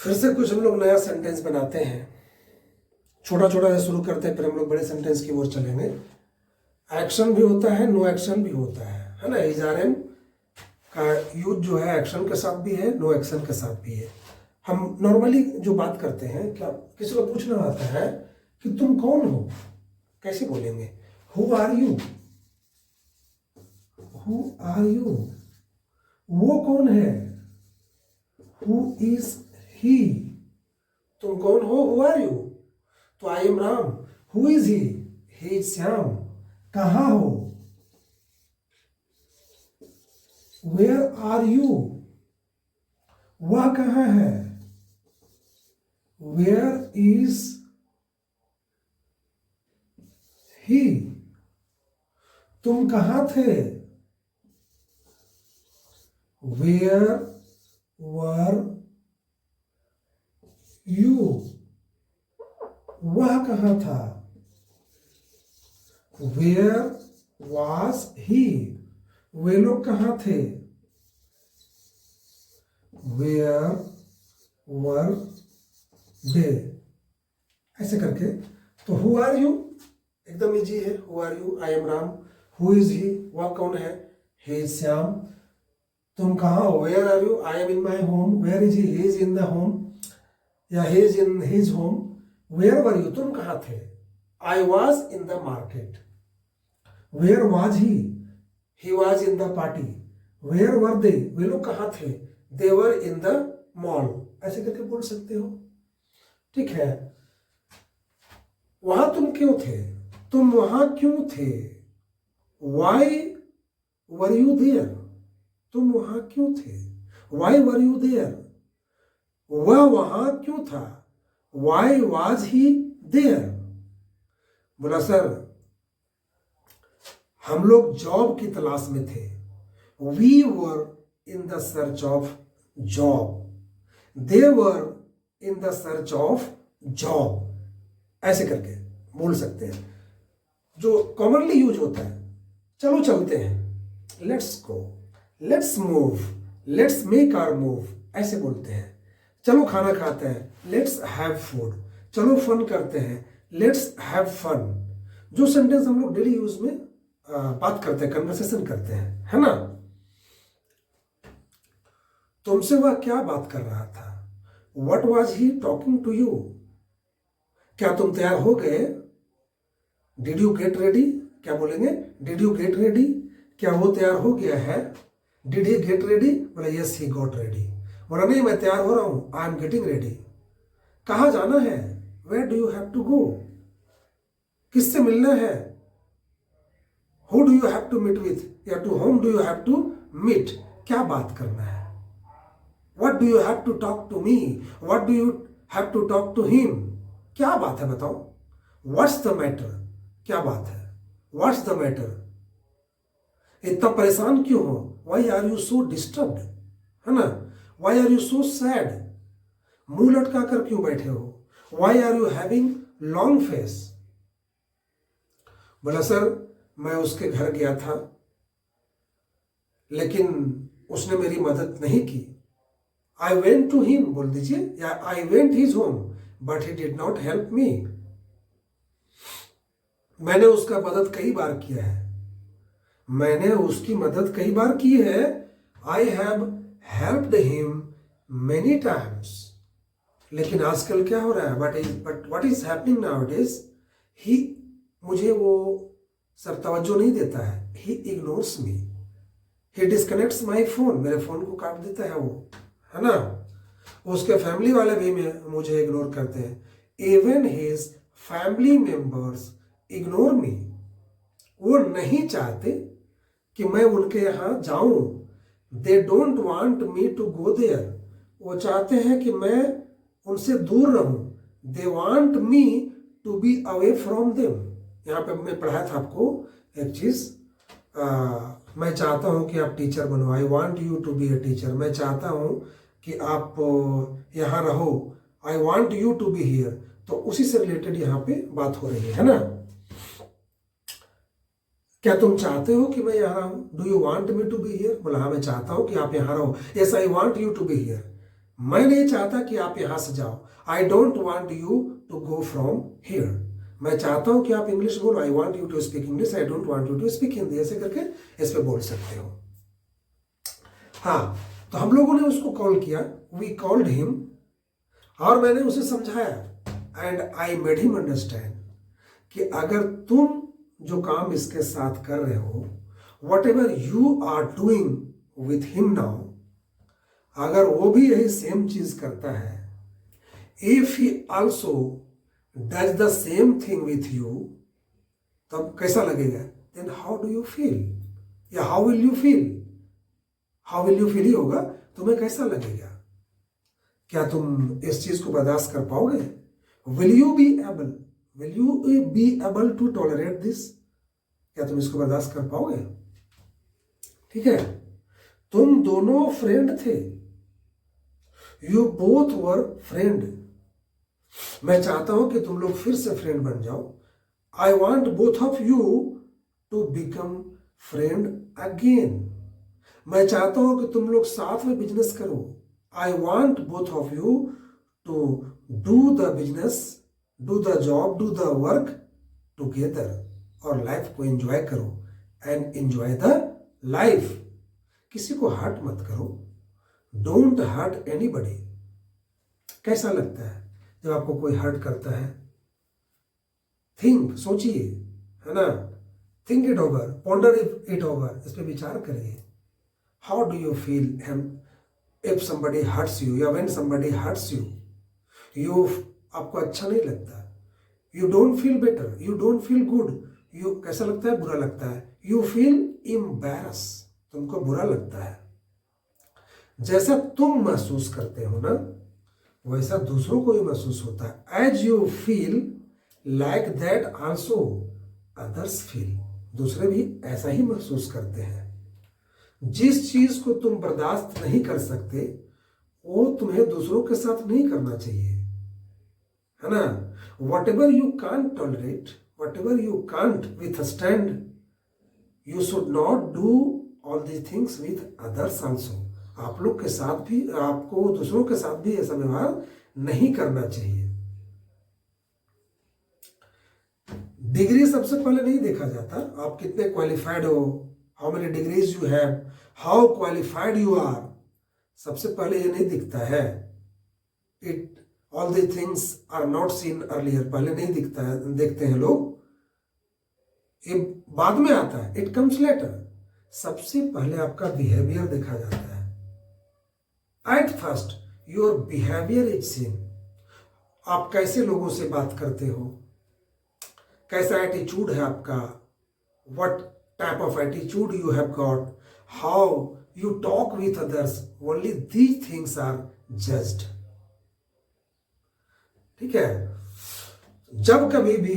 फिर से कुछ हम लोग नया सेंटेंस बनाते हैं। छोटा छोटा से शुरू करते हैं, फिर हम लोग बड़े सेंटेंस की ओर चलेंगे। एक्शन भी होता है, नो एक्शन भी होता है ना। इज आर एम का यूज जो है एक्शन के साथ भी है, नो एक्शन के साथ भी है। हम नॉर्मली जो बात करते हैं, क्या किसी को पूछना आता है कि तुम कौन हो, कैसे बोलेंगे? Who are you, who are you. वो कौन है, हु इज ही। तुम कौन हो, हु आर यू। तो I am Ram, who is he is Shyam. कहाँ हो, वेयर आर यू। वह कहाँ है, वेयर इज ही। तुम कहाँ थे, वेयर वर यू। वह कहाँ था, वेयर वाज ही। वे लोग कहाँ थे, वेयर वर दे। ऐसे करके तो हु आर यू एकदम इजी है। Who are you, I am Ram. Who is he, वह कौन है, ही इज श्याम। तुम कहाँ हो, where are you, I am in my home. Where is he is in the home, या he is in his home. Where were you, तुम कहाँ थे, I was in the market. Where was he was in the party. Where were दे, वे लोग कहाँ थे, दे were in the mall. ऐसे करके बोल सकते हो, ठीक है। वहां तुम क्यों थे, तुम वहां क्यों थे, वाई वर यू देयर। तुम वहां क्यों थे, वाई वर यू देयर। वह वहां क्यों था, वाई वाज ही देयर। बोला सर हम लोग जॉब की तलाश में थे, we were in the search of job, they were in the search of job. ऐसे करके बोल सकते हैं, जो कॉमनली यूज होता है। चलो चलते हैं, let's go, let's move, let's make our move. ऐसे बोलते हैं। चलो खाना खाते हैं, लेट्स हैव फूड। चलो फन करते हैं, लेट्स हैव फन। जो सेंटेंस हम लोग डेली यूज में बात करते हैं, कन्वर्सेशन करते हैं, है ना। तुमसे वह क्या बात कर रहा था, what was he talking to you. क्या तुम तैयार हो गए, डिड यू गेट रेडी। क्या बोलेंगे, डिड यू गेट रेडी। क्या वो तैयार हो गया है, डिड ही गेट रेडी। बोला यस ही गॉट रेडी। बोला नहीं मैं तैयार हो रहा हूं, आई एम गेटिंग रेडी। कहाँ जाना है, where do you have to go. किससे मिलना है, who do you have to meet with, या to whom do you have to meet. क्या बात करना है, what do you have to talk to me, what do you have to talk to him. क्या बात है बताओ, व्हाट्स द मैटर। क्या बात है, व्हाट्स द मैटर। इतना परेशान क्यों हो, why are you so disturbed, है ना। Why are you so sad, मुंह लटका कर क्यों बैठे हो। Why are you having long face. बोला सर मैं उसके घर गया था, लेकिन उसने मेरी मदद नहीं की। आई वेंट टू हिम बोल दीजिए, या I went his home but he did not help me. मैंने उसका मदद कई बार किया है, मैंने उसकी मदद कई बार की है। I have helped him many times. लेकिन आजकल क्या हो रहा है, but what is happening now is he, मुझे वो सब तवज्जो नहीं देता है। He ignores me, he disconnects my phone. मेरे फोन को काट देता है वो, है ना। उसके फैमिली वाले भी मुझे इग्नोर करते हैं। Even his family members ignore me. वो नहीं चाहते कि मैं उनके यहाँ जाऊं। They don't want me to go there. वो चाहते हैं कि मैं उनसे दूर रहूं। They want me to be away from them. यहाँ पे मैं पढ़ाया था आपको एक चीज, मैं चाहता हूं कि आप टीचर बनो। I want you to be a teacher. मैं चाहता हूं कि आप यहाँ रहो। I want you to be here. तो उसी से रिलेटेड यहाँ पे बात हो रही है ना। क्या तुम चाहते हो कि मैं यहाँ रहूं, do you want me to be here. बोला हाँ मैं चाहता हूं कि आप यहाँ रहो। Yes I want you to be here. मैं नहीं चाहता कि आप यहां से जाओ, I don't want you to go from here. मैं चाहता हूं कि आप इंग्लिश बोलो, I want you to speak English, I don't want you to speak Hindi, ऐसे करके इस पे बोल सकते हो। हाँ, तो हम लोगों ने उसको कॉल किया, वी कॉल्ड हिम, और मैंने उसे समझाया and I made him understand कि अगर तुम जो काम इसके साथ कर रहे हो, whatever you are doing with him now, अगर वो भी यही सेम चीज करता है, if he also does the same thing with you, तब कैसा लगेगा? Then how do you feel, या how will you feel, how will you feel ही होगा, तुम्हें कैसा लगेगा? क्या तुम इस चीज को बर्दाश्त कर पाओगे? Will you be able to tolerate this, क्या तुम इसको बर्दाश्त कर पाओगे? ठीक है, तुम दोनों फ्रेंड थे, यू बोथ वर फ्रेंड, मैं चाहता हूं कि तुम लोग फिर से फ्रेंड बन जाओ, I want both of you to become friend again, मैं चाहता हूं कि तुम लोग साथ में बिजनेस करो, I want both of you to do the business, do the job, do the work together, और लाइफ को एंजॉय करो, एंड एंजॉय द लाइफ, किसी को हर्ट मत करो, डोंट हर्ट एनीबडी। कैसा लगता है जब आपको कोई हर्ट करता है? थिंक, सोचिए, है ना, think it over, ponder it over, इस पे विचार करिए। How do you feel if somebody hurts you, या when somebody hurts you, you आपको अच्छा नहीं लगता, you don't feel better, you don't feel good, you कैसा लगता है? बुरा लगता है, यू फील एम्बैरस, तुमको बुरा लगता है। जैसा तुम महसूस करते हो ना, वैसा दूसरों को भी महसूस होता है, as you feel like that also others feel, दूसरे भी ऐसा ही महसूस करते हैं। जिस चीज को तुम बर्दाश्त नहीं कर सकते, वो तुम्हें दूसरों के साथ नहीं करना चाहिए, है ना। What ever you can't tolerate, what ever you can't with stand, you should not do all these things with others also, आप लोग के साथ भी, आपको दूसरों के साथ भी ऐसा व्यवहार नहीं करना चाहिए। डिग्री सबसे पहले नहीं देखा जाता, आप कितने क्वालिफाइड हो, how many degrees you have, how qualified you are, सबसे पहले ये नहीं दिखता है। It all the things are not seen earlier, पहले नहीं दिखता है, देखते हैं लोग, ये बाद में आता है, इट कम्स लेटर। सबसे पहले आपका बिहेवियर देखा जाता है। At first your behaviour is seen, आप कैसे लोगों से बात करते हो, कैसा एटीट्यूड है आपका, what type of attitude you have got, how you talk with others, only these things are judged. ठीक है, जब कभी भी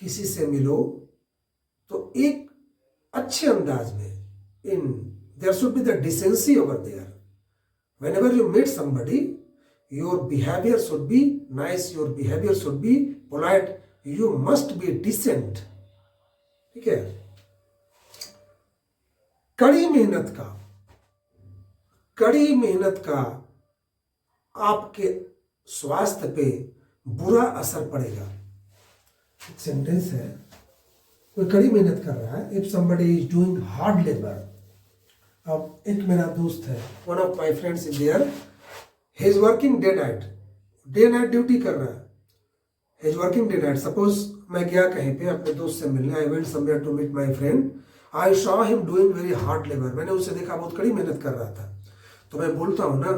किसी से मिलो तो एक अच्छे अंदाज में, in there should be the decency over there, whenever you meet somebody, your behavior should be nice, your behavior should be polite, you must be decent। ठीक है, कड़ी मेहनत का आपके स्वास्थ्य पे बुरा असर पड़ेगा। एक सेंटेंस है, कोई कड़ी मेहनत कर रहा है, if somebody is doing hard labor, अब एक मेरा दोस्त है, one of my friends is there, he is working day night duty कर रहा है, he is working day night. Suppose मैं गया कहीं पे अपने दोस्त से मिलने, I went somewhere to meet my friend, I saw him doing very hard labour, मैंने उसे देखा बहुत कड़ी मेहनत कर रहा था। तो मैं बोलता हूं ना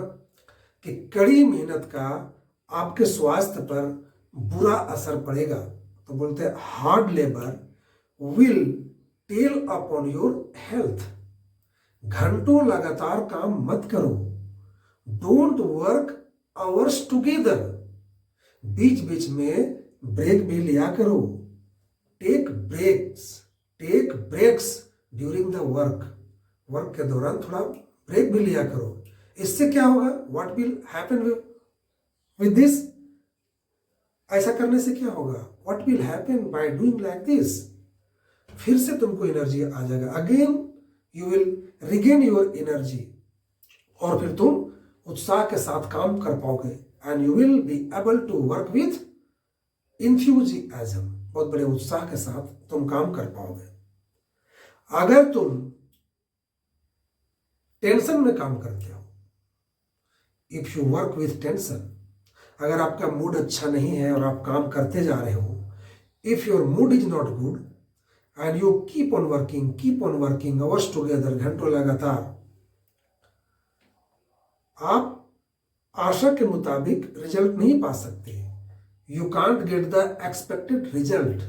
कि कड़ी मेहनत का आपके स्वास्थ्य पर बुरा असर पड़ेगा, तो बोलते हैं hard labour will tell upon your health. घंटों लगातार काम मत करो, डोंट वर्क आवर्स टुगेदर, बीच बीच में ब्रेक भी लिया करो, take breaks during the work के दौरान थोड़ा ब्रेक भी लिया करो। इससे क्या होगा, what will happen with this, ऐसा करने से क्या होगा, what will happen by doing like this, फिर से तुमको एनर्जी आ जाएगा, again you will regain your energy, और फिर तुम उत्साह के साथ काम कर पाओगे and you will be able to work with enthusiasm, बहुत बड़े उत्साह के साथ तुम काम कर पाओगे। अगर तुम टेंशन में काम करते हो, if you work with tension, अगर आपका मूड अच्छा नहीं है और आप काम करते जा रहे हो, if your mood is not good and you keep on working hours together, घंटों लगातार, आप आशा के मुताबिक रिजल्ट नहीं पा सकते। You can't get the expected result.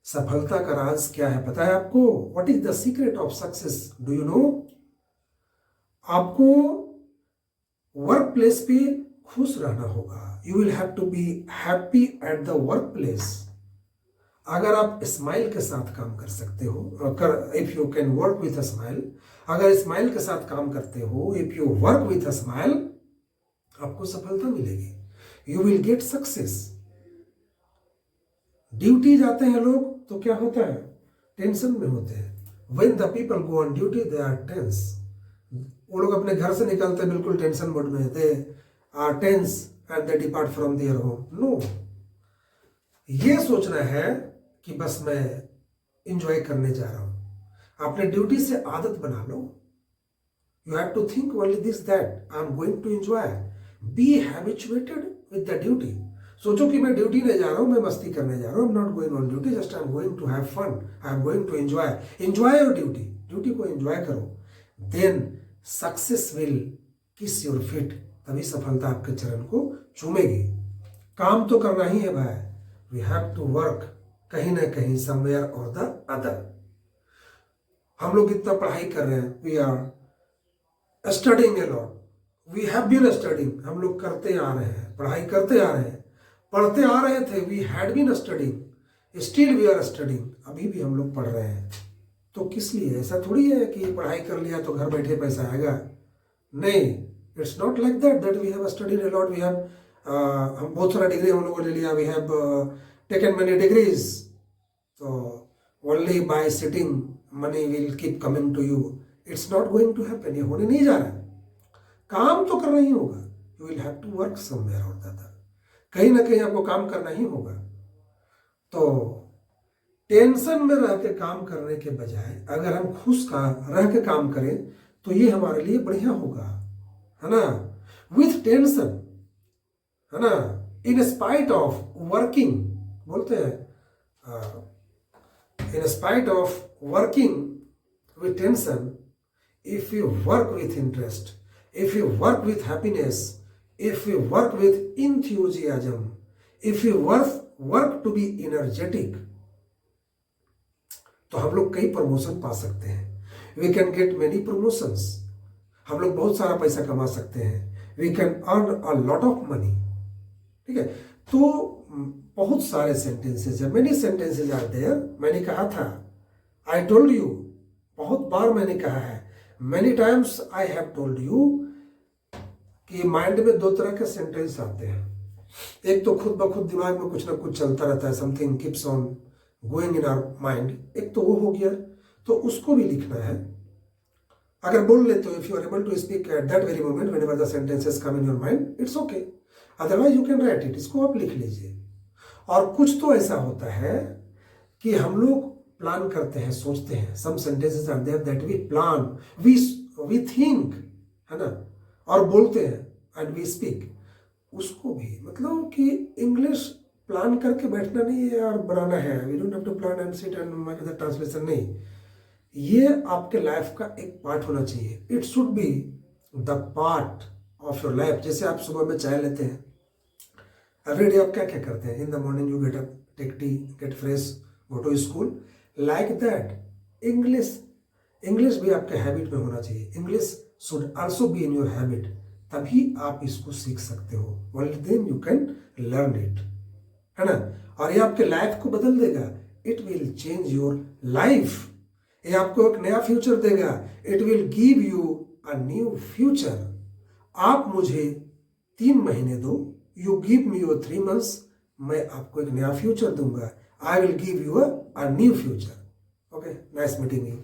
सफलता का राज क्या है पता है आपको? What is the secret of success, do you know? आपको वर्क प्लेस पे खुश रहना होगा। You will have to be happy at the work place. अगर आप स्माइल के साथ काम कर सकते हो, if you can work with a smile, अगर स्माइल के साथ काम करते हो, if you work with a smile, आपको सफलता मिलेगी। You will get success. Duty जाते हैं लोग तो क्या होता है? टेंशन में होते हैं। When the people go on duty they are tense. वो लोग अपने घर से निकलते हैं बिल्कुल टेंशन मोड में, they are tense and they depart from their home. No, ये सोचना है कि बस मैं इंजॉय करने जा रहा हूं। अपने ड्यूटी से आदत बना लो। You have to think only this, that I am going to enjoy. Be habituated with the duty. सोचो कि मैं ड्यूटी नहीं जा रहा हूं, मैं मस्ती करने जा रहा हूं। I am not going on duty, just I am going to have fun, I am going to enjoy. Enjoy your duty, duty को एंजॉय करो। Then success will kiss your feet, तभी सफलता आपके चरण को चूमेगी। काम तो करना ही है भाई। वी हैव टू वर्क कहीं ना कहीं, समवेयर और द अदर। हम लोग इतना पढ़ाई कर रहे हैं, we are studying a lot, we have been studying. हम लोग करते आ रहे हैं, पढ़ाई करते आ रहे हैं, पढ़ते आ रहे थे। We had been studying, still we are studying. अभी भी हम लोग पढ़ रहे हैं। तो किस लिए? ऐसा थोड़ी है कि पढ़ाई कर लिया तो घर बैठे पैसा आएगा। नहीं, it's not like that that we have studied a lot, we have हम बहुत सारा डिग्री हम लोगों ने लिया, we have taken many degrees, तो only by sitting money will keep coming to you. It's not going to happen. ये होने नहीं जा रहा है। काम तो करना ही होगा। You will have to work somewhere और द अदर। कहीं ना कहीं आपको काम करना ही होगा। तो टेंशन में रह के काम करने के बजाय अगर हम खुश का रह के काम करें तो ये हमारे लिए बढ़िया होगा, है ना? विथ टेंशन, है ना, इन स्पाइट ऑफ वर्किंग, बोलते हैं in spite of working with tension, if you work with interest, if you work with happiness, if you work with enthusiasm, if you work to be energetic, तो हम लोग कई promotion पा सकते हैं। We can get many promotions. हम लोग बहुत सारा पैसा कमा सकते हैं। We can earn a lot of money. ठीक है? तो बहुत सारे सेंटेंसेस है, many sentences are there. मैंने कहा था, I told you, बहुत बार मैंने कहा है, many times I have told you कि माइंड में दो तरह के सेंटेंस आते हैं। एक तो खुद ब खुद दिमाग में कुछ ना कुछ चलता रहता है, something keeps on going in our mind. एक तो वो हो गया, तो उसको भी लिखना है। अगर बोल लेते हो, if you are able to speak at that very moment whenever the sentences come in your mind, it's okay. Otherwise you can write it, इसको आप लिख लीजिए। और कुछ तो ऐसा होता है कि हम लोग प्लान करते हैं, सोचते हैं। Some sentences are there that we plan, we think, है ना, और बोलते हैं एंड वी स्पीक। उसको भी मतलब कि इंग्लिश प्लान करके बैठना नहीं है और बनाना है। We don't have to plan and sit and make the translation. नहीं, ये आपके लाइफ का एक पार्ट होना चाहिए। It should be the part of your life. जैसे आप सुबह में चाय लेते हैं, एवरीडे आप क्या क्या करते हैं? In the morning you get up, take tea, get fresh, go to school. Like that English भी आपके हैबिट में होना चाहिए। English should also be in your habit, तभी आप इसको सीख सकते हो। only then you can learn it, है ना? और ये आपके लाइफ को बदल देगा। it will change your life, ये आपको एक नया फ्यूचर देगा। it will give you a new future। आप मुझे 3 महीने दो, you give me your 3 months, मैं आपको एक नया फ्यूचर दूंगा। I will give you a new future। okay, nice meeting you।